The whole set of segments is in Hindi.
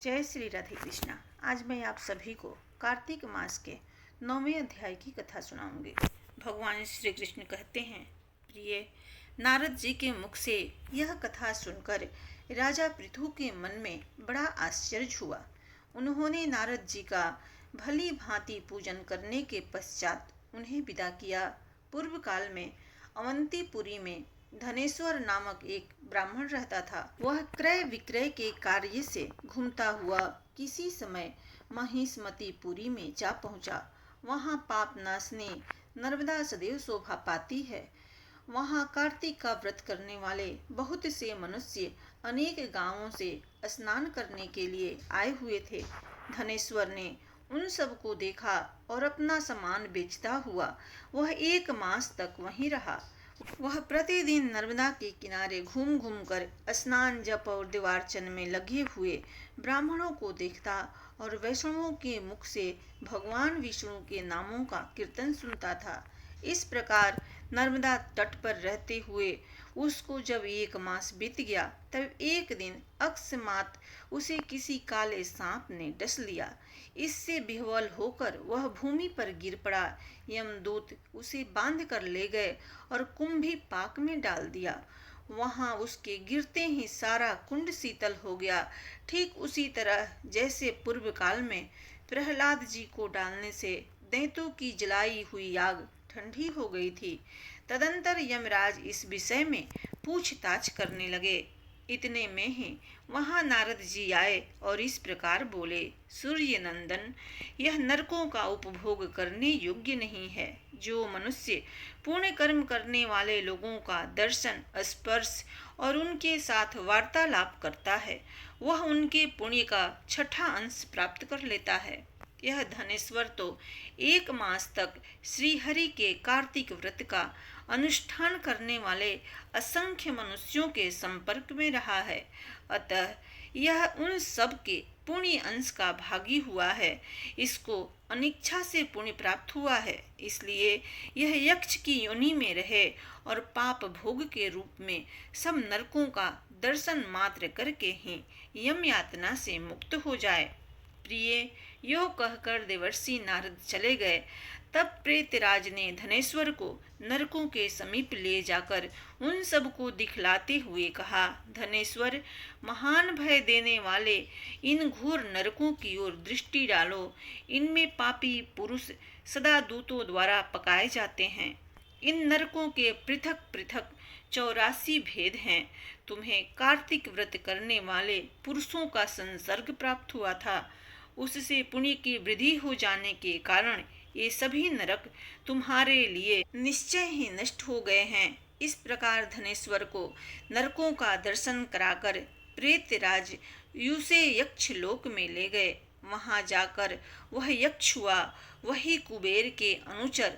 जय श्री राधे कृष्णा। आज मैं आप सभी को कार्तिक मास के 9वें अध्याय की कथा सुनाऊंगी। भगवान श्री कृष्ण कहते हैं, प्रिय नारद जी के मुख से यह कथा सुनकर राजा पृथु के मन में बड़ा आश्चर्य हुआ। उन्होंने नारद जी का भली भांति पूजन करने के पश्चात उन्हें विदा किया। पूर्व काल में अवंतीपुरी में धनेश्वर नामक एक ब्राह्मण रहता था। वह क्रय विक्रय के कार्य से घूमता हुआ किसी समय महिष्मतीपुरी में जा पहुंचा। वहां पाप नाशनी नर्मदा सदैव शोभा पाती है। वहां कार्तिक का व्रत करने वाले बहुत से मनुष्य अनेक गांवों से स्नान करने के लिए आए हुए थे। धनेश्वर ने उन सबको देखा और अपना सामान बेचता हुआ वह 1 मास तक वहीं रहा। वह प्रतिदिन नर्मदा के किनारे घूम घूम कर स्नान, जप और दीवार्चन में लगे हुए ब्राह्मणों को देखता और वैष्णवों के मुख से भगवान विष्णु के नामों का कीर्तन सुनता था। इस प्रकार नर्मदा तट पर रहते हुए उसको जब 1 मास बीत गया, तब एक दिन अकस्मात उसे किसी काले सांप ने डस लिया। इससे विह्वल होकर वह भूमि पर गिर पड़ा। यमदूत उसे बांध कर ले गए और कुंभी पाक में डाल दिया। वहां उसके गिरते ही सारा कुंड शीतल हो गया, ठीक उसी तरह जैसे पूर्व काल में प्रहलाद जी को डालने से दैत्यों की जलाई हुई आग ठंडी हो गई थी। तदंतर यमराज इस विषय में पूछताछ करने लगे। इतने में ही वहां नारद जी आए और इस प्रकार बोले, सूर्य नंदन, यह नरकों का उपभोग करने योग्य नहीं है। जो मनुष्य पुण्य कर्म करने वाले लोगों का दर्शन, स्पर्श और उनके साथ वार्तालाप करता है, वह उनके पुण्य का 6ठा अंश प्राप्त कर लेता है। यह धनेश्वर तो 1 मास तक श्रीहरि के कार्तिक व्रत का अनुष्ठान करने वाले असंख्य मनुष्यों के संपर्क में रहा है। अतः यह उन सब के पुण्य अंश का भागी हुआ है। इसको अनिच्छा से पुण्य प्राप्त हुआ है, इसलिए यह यक्ष की योनि में रहे और पाप भोग के रूप में सब नरकों का दर्शन मात्र करके ही यम यातना से मुक्त हो जाए। प्रिय, यो कहकर देवर्षि नारद चले गए। तब प्रेतराज ने धनेश्वर को नरकों के समीप ले जाकर उन सबको दिखलाते हुए कहा, धनेश्वर, महान भय देने वाले इन घोर नरकों की ओर दृष्टि डालो। इनमें पापी पुरुष सदा दूतों द्वारा पकाए जाते हैं। इन नरकों के पृथक पृथक 84 भेद हैं। तुम्हें कार्तिक व्रत करने वाले पुरुषों का संसर्ग प्राप्त हुआ था। उससे पुण्य की वृद्धि हो जाने के कारण ये सभी नरक तुम्हारे लिए निश्चय ही नष्ट हो गए हैं। इस प्रकार धनेश्वर को नरकों का दर्शन कराकर प्रेतराज उसे यक्ष लोक में ले गए। वहां जाकर वह यक्ष हुआ। वही कुबेर के अनुचर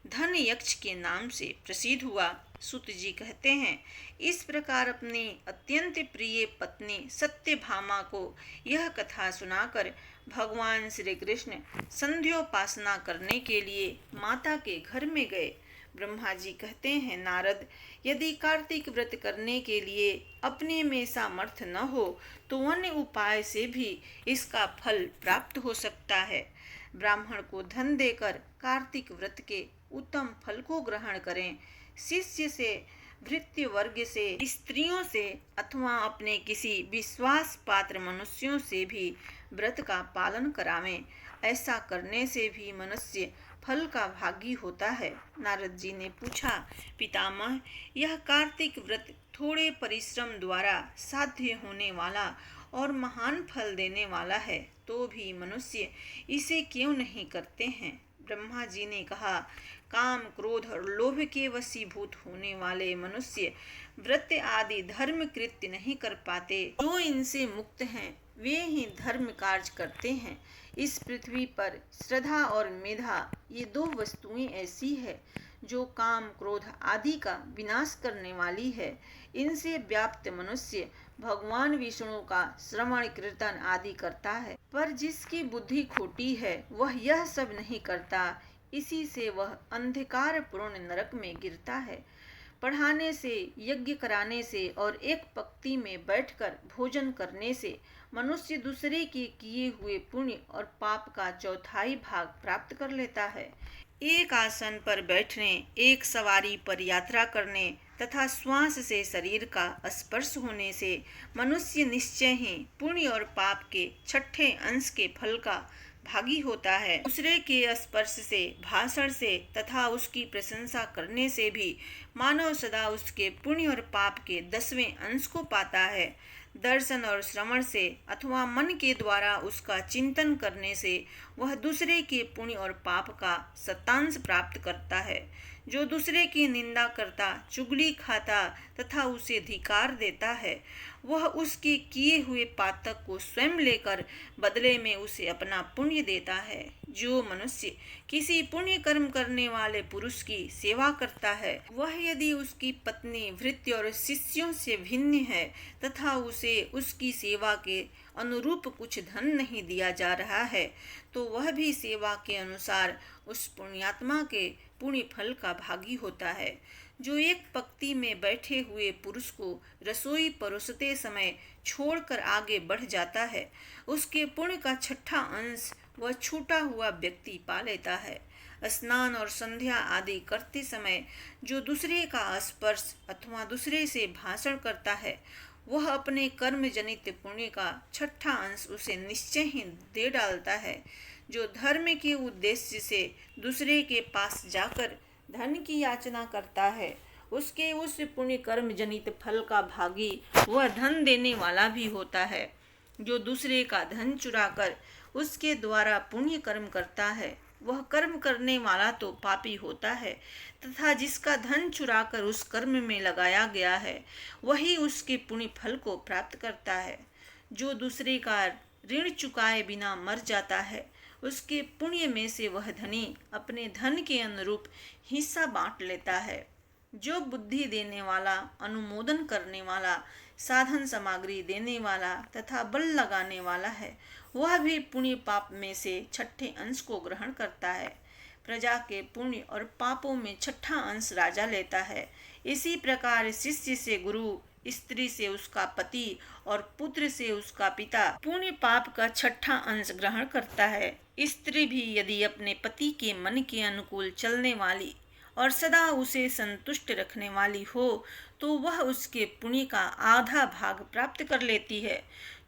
धन यक्ष के नाम से प्रसिद्ध हुआ। सुत जी कहते हैं, इस प्रकार अपनी अत्यंत प्रिय पत्नी सत्यभामा को यह कथा सुनाकर भगवान श्री कृष्ण संध्योपासना करने के लिए माता के घर में गए। ब्रह्मा जी कहते हैं, नारद, यदि कार्तिक व्रत करने के लिए अपने में सामर्थ्य न हो तो अन्य उपाय से भी इसका फल प्राप्त हो सकता है। ब्राह्मण को धन देकर कार्तिक व्रत के उत्तम फल को ग्रहण करें। शिष्य से, भृत्य वर्ग से, स्त्रियों से अथवा अपने किसी विश्वास पात्र मनुष्यों से भी व्रत का पालन करावें। ऐसा करने से भी मनुष्य फल का भागी होता है। नारद जी ने पूछा, पितामह, यह कार्तिक व्रत थोड़े परिश्रम द्वारा साध्य होने वाला और महान फल देने वाला है, तो भी मनुष्य इसे क्यों नहीं करते हैं? ब्रह्मा जी ने कहा, काम, क्रोध और लोभ के वशीभूत होने वाले मनुष्य व्रत आदि धर्म कृत्य नहीं कर पाते। जो इनसे मुक्त हैं वे ही धर्म कार्य करते हैं। इस पृथ्वी पर श्रद्धा और मेधा, ये 2 वस्तुएं ऐसी है जो काम, क्रोध आदि का विनाश करने वाली है। इनसे व्याप्त मनुष्य भगवान विष्णु का श्रवण, कीर्तन आदि करता है, पर जिसकी बुद्धि खोटी है वह यह सब नहीं करता। इसी से वह अंधकार पूर्ण नरक में गिरता है। पढ़ाने से, यज्ञ कराने से और एक पंक्ति में बैठकर भोजन करने से मनुष्य दूसरे के किए हुए पुण्य और पाप का चौथाई भाग प्राप्त कर लेता है। एक आसन पर बैठने, एक सवारी पर यात्रा करने तथा श्वास से शरीर का स्पर्श होने से मनुष्य निश्चय ही पुण्य और पाप के छठे अंश के फल का भागी होता है। दूसरे के स्पर्श से, भाषण से तथा उसकी प्रशंसा करने से भी मानव सदा उसके पुण्य और पाप के 10वें अंश को पाता है। दर्शन और श्रवण से अथवा मन के द्वारा उसका चिंतन करने से वह दूसरे के पुण्य और पाप का शतांश प्राप्त करता है। जो दूसरे की निंदा करता, चुगली खाता तथा उसे धिक्कार देता है, वह उसके किए हुए पातक को स्वयं लेकर बदले में उसे अपना पुण्य देता है। जो मनुष्य किसी पुण्य कर्म करने वाले पुरुष की सेवा करता है, वह यदि उसकी पत्नी, भृत्य और शिष्यों से भिन्न है तथा उसे उसकी सेवा के अनुरूप कुछ धन नहीं दिया जा रहा है, तो वह भी सेवा के अनुसार उस पुण्यात्मा के पुण्य फल का भागी होता है। जो एक पंक्ति में बैठे हुए पुरुष को रसोई परोसते समय छोड़कर आगे बढ़ जाता है, उसके पुण्य का छठा अंश वह छूटा हुआ व्यक्ति पा लेता है। स्नान और संध्या आदि करते समय जो दूसरे का स्पर्श अथवा दूसरे से भाषण करता है, वह अपने कर्म जनित पुण्य का छठा अंश उसे निश्चय ही दे डालता है। जो धर्म के उद्देश्य से दूसरे के पास जाकर धन की याचना करता है, उसके उस पुण्य कर्म जनित फल का भागी वह धन देने वाला भी होता है। जो दूसरे का धन चुराकर उसके द्वारा पुण्य कर्म करता है, वह कर्म करने वाला तो पापी होता है तथा जिसका धन चुराकर उस कर्म में लगाया गया है, वही उसके पुण्य फल को प्राप्त करता है। जो दूसरे का ऋण चुकाए बिना मर जाता है, उसके पुण्य में से वह धनी अपने धन के अनुरूप हिस्सा बांट लेता है। जो बुद्धि देने वाला, अनुमोदन करने वाला, साधन सामग्री देने वाला तथा बल लगाने वाला है, वह भी पुण्य पाप में से छठे अंश को ग्रहण करता है। प्रजा के पुण्य और पापों में छठा अंश राजा लेता है। इसी प्रकार शिष्य से गुरु, स्त्री से उसका पति और पुत्र से उसका पिता पुण्य पाप का छठा अंश ग्रहण करता है। स्त्री भी यदि अपने पति के मन के अनुकूल चलने वाली और सदा उसे संतुष्ट रखने वाली हो, तो वह उसके पुण्य का आधा भाग प्राप्त कर लेती है।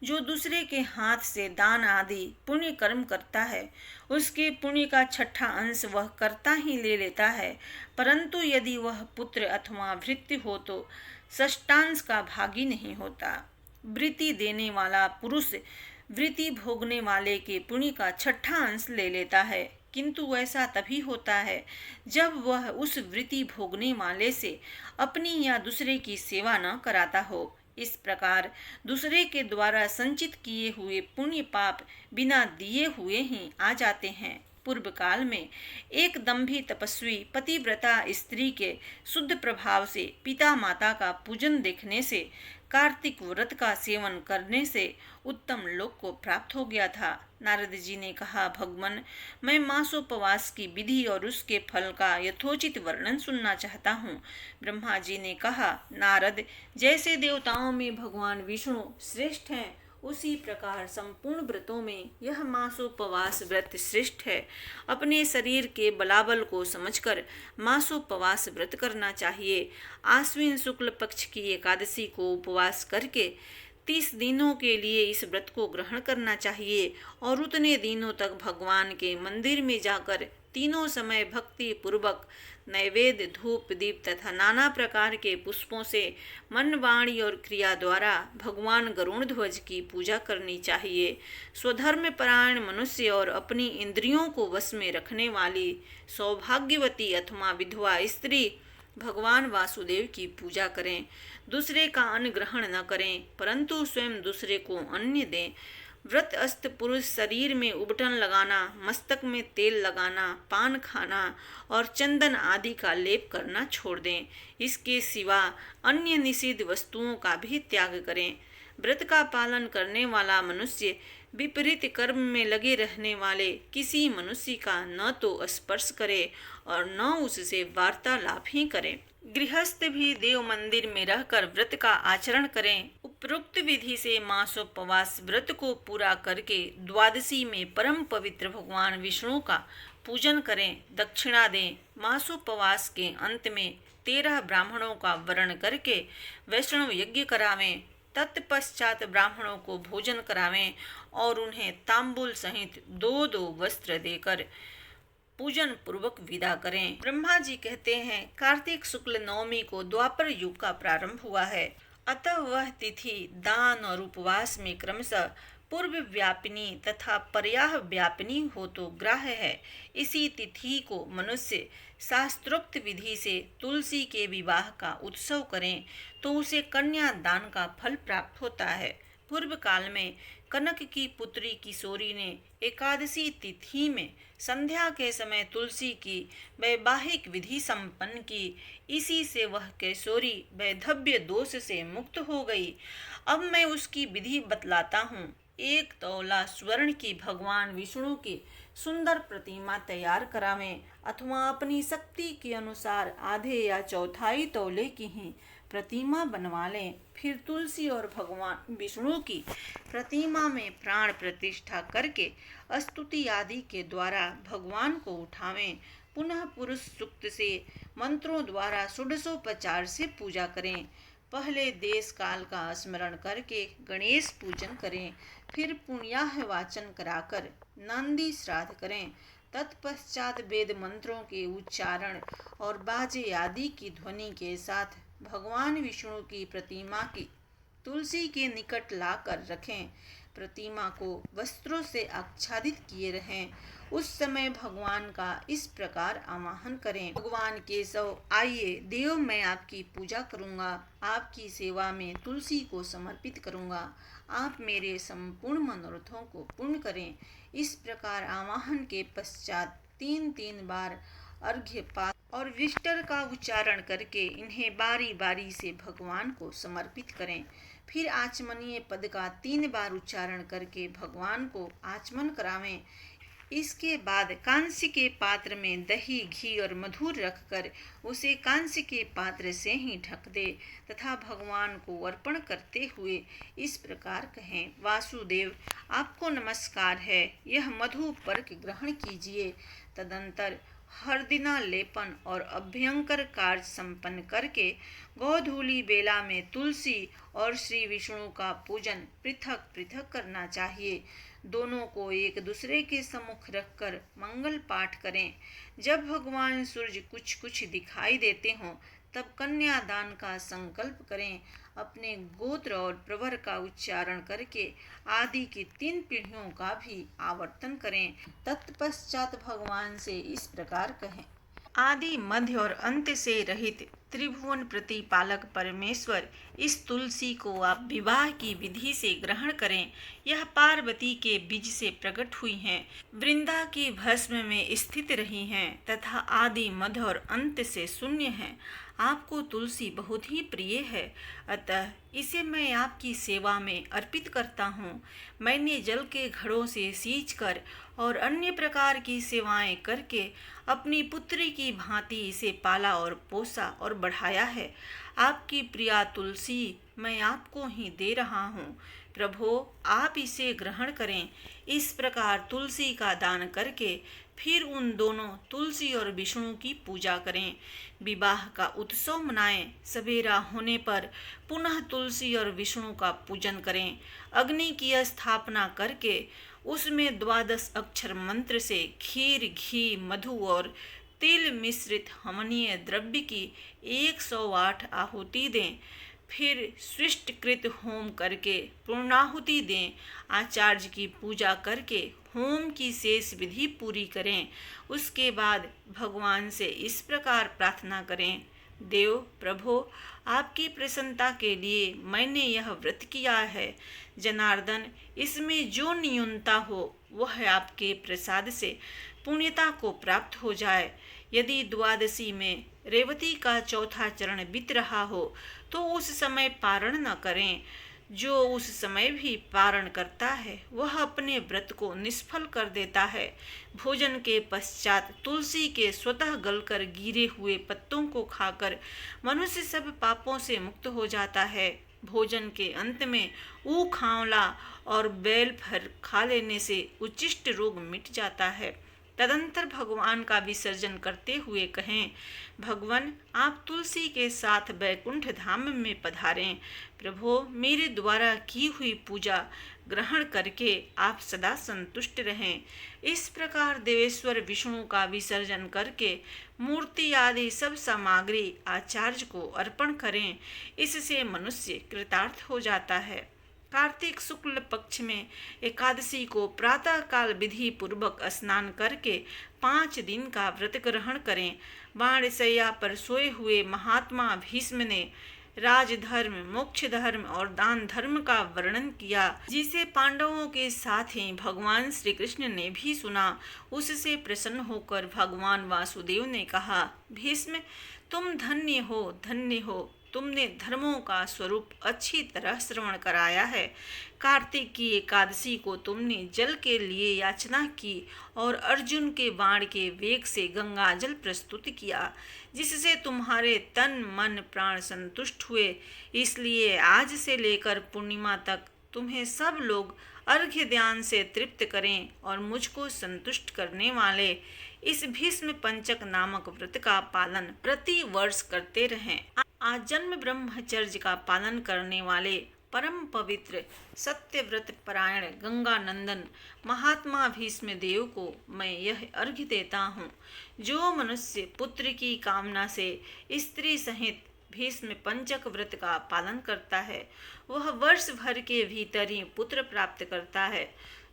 जो दूसरे के हाथ से दान आदि पुण्य कर्म करता है, उसके पुण्य का छठा अंश वह करता ही ले लेता है, परंतु यदि वह पुत्र अथवा भृत्य हो तो षष्ठांश का भागी नहीं होता। वृत्ति देने वाला पुरुष वृत्ति भोगने वाले के पुण्य का छठा अंश ले लेता है, किंतु ऐसा तभी होता है जब वह उस वृत्ति भोगने वाले से अपनी या दूसरे की सेवा न कराता हो। इस प्रकार दूसरे के द्वारा संचित किए हुए पुण्य पाप बिना दिए हुए ही आ जाते हैं। पूर्व काल में एक दंभी तपस्वी पतिव्रता स्त्री के शुद्ध प्रभाव से पिता माता का पूजन देखने से कार्तिक व्रत का सेवन करने से उत्तम लोक को प्राप्त हो गया था। नारद जी ने कहा, भगवान, मैं मासोपवास की विधि और उसके फल का यथोचित वर्णन सुनना चाहता हूँ। ब्रह्मा जी ने कहा, नारद, जैसे देवताओं में भगवान विष्णु श्रेष्ठ हैं, उसी प्रकार संपूर्ण व्रतों में यह मासोपवास व्रत श्रेष्ठ है। अपने शरीर के बलाबल को समझकर मासोपवास व्रत करना चाहिए। आश्विन शुक्ल पक्ष की एकादशी को उपवास करके 30 दिनों के लिए इस व्रत को ग्रहण करना चाहिए और उतने दिनों तक भगवान के मंदिर में जाकर तीनों समय भक्ति पूर्वक नैवेद्य, धूप, दीप तथा नाना प्रकार के पुष्पों से मन, वाणी और क्रिया द्वारा भगवान गरुड़ ध्वज की पूजा करनी चाहिए। स्वधर्म परायण मनुष्य और अपनी इंद्रियों को वश में रखने वाली सौभाग्यवती अथवा विधवा स्त्री भगवान वासुदेव की पूजा करें। दूसरे का अन्न ग्रहण न करें, परंतु स्वयं दूसरे को अन्न दें। व्रतस्थ पुरुष शरीर में उबटन लगाना, मस्तक में तेल लगाना, पान खाना और चंदन आदि का लेप करना छोड़ दें। इसके सिवा अन्य निषिद्ध वस्तुओं का भी त्याग करें। व्रत का पालन करने वाला मनुष्य विपरीत कर्म में लगे रहने वाले किसी मनुष्य का न तो स्पर्श करे और न उससे वार्तालाप ही करे। गृहस्थ भी देव मंदिर में रहकर व्रत का आचरण करें। उपरोक्त विधि से मासोपवास व्रत को पूरा करके द्वादशी में परम पवित्र भगवान विष्णु का पूजन करें, दक्षिणा दें। मासोपवास के अंत में 13 ब्राह्मणों का वरण करके वैष्णव यज्ञ करावें। तत्पश्चात ब्राह्मणों को भोजन करावें और उन्हें तांबूल सहित 2-2 वस्त्र देकर पूजन पूर्वक विदा करें। ब्रह्मा जी कहते हैं, कार्तिक शुक्ल नवमी को द्वापर युग का प्रारंभ हुआ है, अतः वह तिथि दान और उपवास में क्रमशः पूर्व व्यापिनी तथा पर्याह व्यापिनी हो तो ग्राह्य है। इसी तिथि को मनुष्य शास्त्रोक्त विधि से तुलसी के विवाह का उत्सव करें तो उसे कन्या दान का फल प्राप्त होता है। पूर्व काल में कनक की पुत्री किशोरी ने एकादशी तिथि में संध्या के समय तुलसी की वैवाहिक विधि संपन्न की। इसी से वह किशोरी वैधव्य दोष से मुक्त हो गई। अब मैं उसकी विधि बतलाता हूँ। 1 तौला स्वर्ण की भगवान विष्णु की सुंदर प्रतिमा तैयार करावें अथवा अपनी शक्ति के अनुसार आधे या चौथाई तौले की ही प्रतिमा बनवा लें। फिर तुलसी और भगवान विष्णु की प्रतिमा में प्राण प्रतिष्ठा करके स्तुति आदि के द्वारा भगवान को उठावें। पुनः पुरुष सूक्त से मंत्रों द्वारा षोडशोपचार से पूजा करें। पहले देश काल का स्मरण करके गणेश पूजन करें, फिर पुण्याह वाचन कराकर नंदी श्राद्ध करें। तत्पश्चात वेद मंत्रों के उच्चारण और बाजे आदि की ध्वनि के साथ भगवान विष्णु की प्रतिमा की तुलसी के निकट लाकर रखें। प्रतिमा को वस्त्रों से आच्छादित किए रहें। उस समय भगवान का इस प्रकार आवाहन करें, भगवान केशव आइए, देव मैं आपकी पूजा करूंगा, आपकी सेवा में तुलसी को समर्पित करूंगा, आप मेरे संपूर्ण मनोरथों को पूर्ण करें। इस प्रकार आवाहन के पश्चात 3-3 बार अर्घ्यपात और विष्टर का उच्चारण करके इन्हें बारी बारी से भगवान को समर्पित करें। फिर आचमनीय पद का 3 बार उच्चारण करके भगवान को आचमन करावें। इसके बाद कांस्य के पात्र में दही, घी और मधुर रखकर उसे कांस्य के पात्र से ही ढक दे तथा भगवान को अर्पण करते हुए इस प्रकार कहें, वासुदेव आपको नमस्कार है, यह मधु पर्क ग्रहण कीजिए। तदंतर हरदिना लेपन और अभ्यंकर कार्य संपन्न करके गोधूली बेला में तुलसी और श्री विष्णु का पूजन पृथक पृथक करना चाहिए। दोनों को एक दूसरे के सम्मुख रखकर मंगल पाठ करें। जब भगवान सूर्य कुछ कुछ दिखाई देते हों तब कन्यादान का संकल्प करें। अपने गोत्र और प्रवर का उच्चारण करके आदि की 3 पीढ़ियों का भी आवर्तन करें। तत्पश्चात भगवान से इस प्रकार कहें, आदि मध्य और अंत से रहित त्रिभुवन प्रतिपालक परमेश्वर, इस तुलसी को आप विवाह की विधि से ग्रहण करें। यह पार्वती के बीज से प्रकट हुई हैं, वृंदा की भस्म में स्थित रही हैं तथा आदि मध्य और अंत से शून्य हैं। आपको तुलसी बहुत ही प्रिय है, अतः इसे मैं आपकी सेवा में अर्पित करता हूँ। मैंने जल के घड़ों से सींचकर और अन्य प्रकार की सेवाएं करके अपनी पुत्री की भांति इसे पाला और पोसा और बढ़ाया है। आपकी प्रिया तुलसी मैं आपको ही दे रहा हूँ। प्रभो आप इसे ग्रहण करें। इस प्रकार तुलसी का दान करके फिर उन दोनों तुलसी और विष्णु की पूजा करें। विवाह का उत्सव मनाएं। सवेरा होने पर पुनः तुलसी और विष्णु का पूजन करें। अग्नि की स्थापना करके उसमें 12 अक्षर मंत्र से खीर, घी, मधु और तिल मिश्रित हवनीय द्रव्य की 108 आहुति दें। फिर सृष्टिकृत होम करके पूर्णाहुति दें। आचार्य की पूजा करके होम की शेष विधि पूरी करें। उसके बाद भगवान से इस प्रकार प्रार्थना करें, देव प्रभो आपकी प्रसन्नता के लिए मैंने यह व्रत किया है। जनार्दन इसमें जो न्यूनता हो वह आपके प्रसाद से पुण्यता को प्राप्त हो जाए। यदि द्वादशी में रेवती का चौथा चरण बीत रहा हो तो उस समय पारण न करें। जो उस समय भी पारण करता है वह अपने व्रत को निष्फल कर देता है। भोजन के पश्चात तुलसी के स्वतः गलकर गिरे हुए पत्तों को खाकर मनुष्य सब पापों से मुक्त हो जाता है। भोजन के अंत में ऊख आंवला और बेल फल खा लेने से उच्छिष्ट रोग मिट जाता है। तदंतर भगवान का विसर्जन करते हुए कहें, भगवान आप तुलसी के साथ बैकुंठ धाम में पधारें। प्रभो मेरे द्वारा की हुई पूजा ग्रहण करके आप सदा संतुष्ट रहें। इस प्रकार देवेश्वर विष्णु का विसर्जन करके मूर्ति आदि सब सामग्री आचार्य को अर्पण करें। इससे मनुष्य कृतार्थ हो जाता है। कार्तिक शुक्ल पक्ष में एकादशी को प्रातः काल विधि पूर्वक स्नान करके 5 दिन का व्रत ग्रहण करें। बाणशैया पर सोए हुए महात्मा भीष्म ने राजधर्म, मोक्ष धर्म और दान धर्म का वर्णन किया, जिसे पांडवों के साथ ही भगवान श्री कृष्ण ने भी सुना। उससे प्रसन्न होकर भगवान वासुदेव ने कहा, भीष्म तुम धन्य हो, तुमने धर्मों का स्वरूप अच्छी तरह श्रवण कराया है। कार्तिक की एकादशी को तुमने जल के लिए याचना की और अर्जुन के बाण के वेग से गंगा जल प्रस्तुत किया, जिससे तुम्हारे तन मन प्राण संतुष्ट हुए। इसलिए आज से लेकर पूर्णिमा तक तुम्हें सब लोग अर्घ्य ध्यान से तृप्त करें और मुझको संतुष्ट करने वाले इस भीष्म पंचक नामक व्रत का पालन प्रति वर्ष करते रहें। आजन्म ब्रह्मचर्य का पालन करने वाले परम पवित्र सत्य व्रत परायण गंगा नंदन महात्मा भीष्म देव को मैं यह अर्घ्य देता हूँ। जो मनुष्य पुत्र की कामना से स्त्री सहित भीष्म पंचक व्रत का पालन करता है वह वर्ष भर के भीतर ही पुत्र प्राप्त करता है।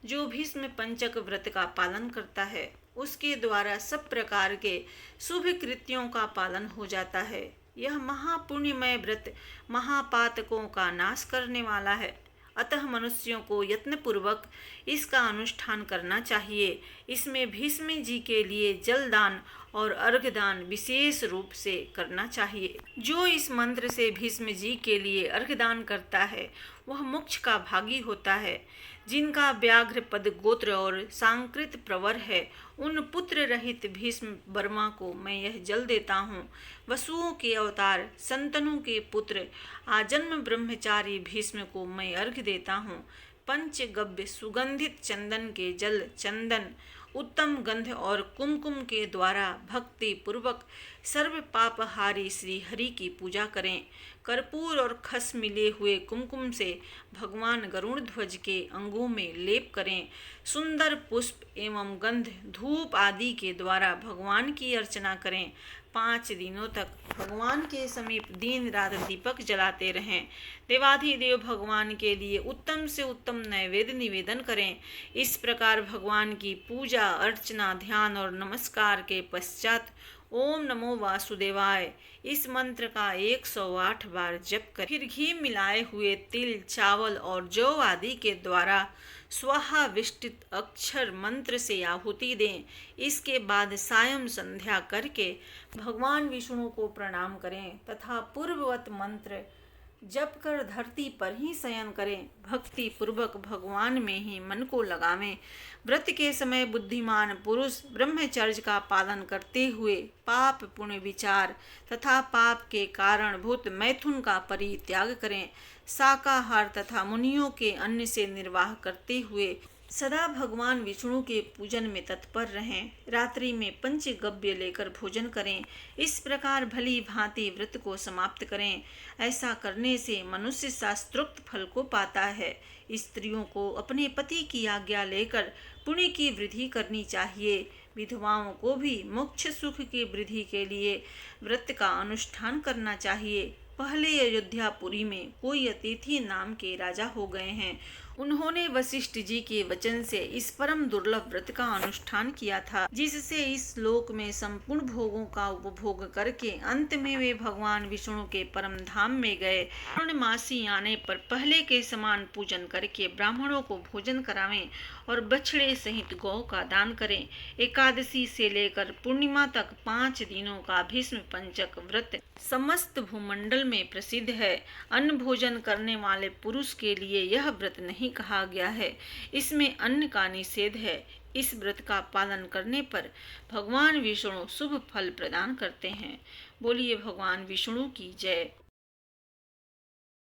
जो भीष्म पंचक व्रत का पालन करता है उसके द्वारा सब प्रकार के शुभ कृत्यों का पालन हो जाता है। यह महापुण्यमय व्रत महापातकों का नाश करने वाला है। अतः मनुष्यों को यत्नपूर्वक इसका अनुष्ठान करना चाहिए। इसमें भीष्म जी के लिए जल दान और अर्घ दान विशेष रूप से करना चाहिए। जो इस मंत्र से भीष्म जी के लिए अर्घ दान करता है वह मोक्ष का भागी होता है। जिनका व्याघ्र पद गोत्र और सांकृत प्रवर है उन पुत्र रहित भीष्म वर्मा को मैं यह जल देता हूँ। वसुओं के अवतार संतनु के पुत्र आजन्म ब्रह्मचारी भीष्म को मैं अर्घ्य देता हूँ। पंचगव्य सुगंधित चंदन के जल, चंदन उत्तम गंध और कुमकुम के द्वारा भक्ति पूर्वक सर्व पापहारी श्री हरि की पूजा करें। कर्पूर और खस मिले हुए कुमकुम से भगवान गरुड़ ध्वज के अंगों में लेप करें। सुंदर पुष्प एवं गंध धूप आदि के द्वारा भगवान की अर्चना करें। 5 दिनों तक भगवान के समीप दिन रात दीपक जलाते रहें। देवाधिदेव भगवान के लिए उत्तम से उत्तम नैवेद्य निवेदन करें। इस प्रकार भगवान की पूजा अर्चना ध्यान और नमस्कार के पश्चात ओम नमो वासुदेवाय इस मंत्र का 108 बार जप करें। फिर घी मिलाए हुए तिल, चावल और जौ आदि के द्वारा स्वाहा विष्टित अक्षर मंत्र से आहुति दें। इसके बाद सायं संध्या करके भगवान विष्णु को प्रणाम करें तथा पूर्ववत मंत्र जप कर धरती पर ही शयन करें। भक्ति पूर्वक भगवान में ही मन को लगावें। व्रत के समय बुद्धिमान पुरुष ब्रह्मचर्य का पालन करते हुए पाप पुण्य विचार तथा पाप के कारणभूत मैथुन का परित्याग करें। शाकाहार तथा मुनियों के अन्न से निर्वाह करते हुए सदा भगवान विष्णु के पूजन में तत्पर रहें। रात्रि में पंचगव्य लेकर भोजन करें। इस प्रकार भली भांति व्रत को समाप्त करें। ऐसा करने से मनुष्य शास्त्रोक्त फल को पाता है। स्त्रियों को अपने पति की आज्ञा लेकर पुण्य की वृद्धि करनी चाहिए। विधवाओं को भी मोक्ष सुख की वृद्धि के लिए व्रत का अनुष्ठान करना चाहिए। पहले अयोध्यापुरी में कोई अतिथि नाम के राजा हो गए हैं। उन्होंने वशिष्ठ जी के वचन से इस परम दुर्लभ व्रत का अनुष्ठान किया था, जिससे इस लोक में संपूर्ण भोगों का उपभोग करके अंत में वे भगवान विष्णु के परम धाम में गए। पूर्णमासी आने पर पहले के समान पूजन करके ब्राह्मणों को भोजन करावें और बछड़े सहित गौ का दान करें। एकादशी से लेकर पूर्णिमा तक 5 दिनों का भीष्म पंचक व्रत समस्त भूमंडल में प्रसिद्ध है। अन्न भोजन करने वाले पुरुष के लिए यह व्रत नहीं कहा गया है, इसमें अन्न का निषेध है। इस व्रत का पालन करने पर भगवान विष्णु शुभ फल प्रदान करते हैं। बोलिए भगवान विष्णु की जय।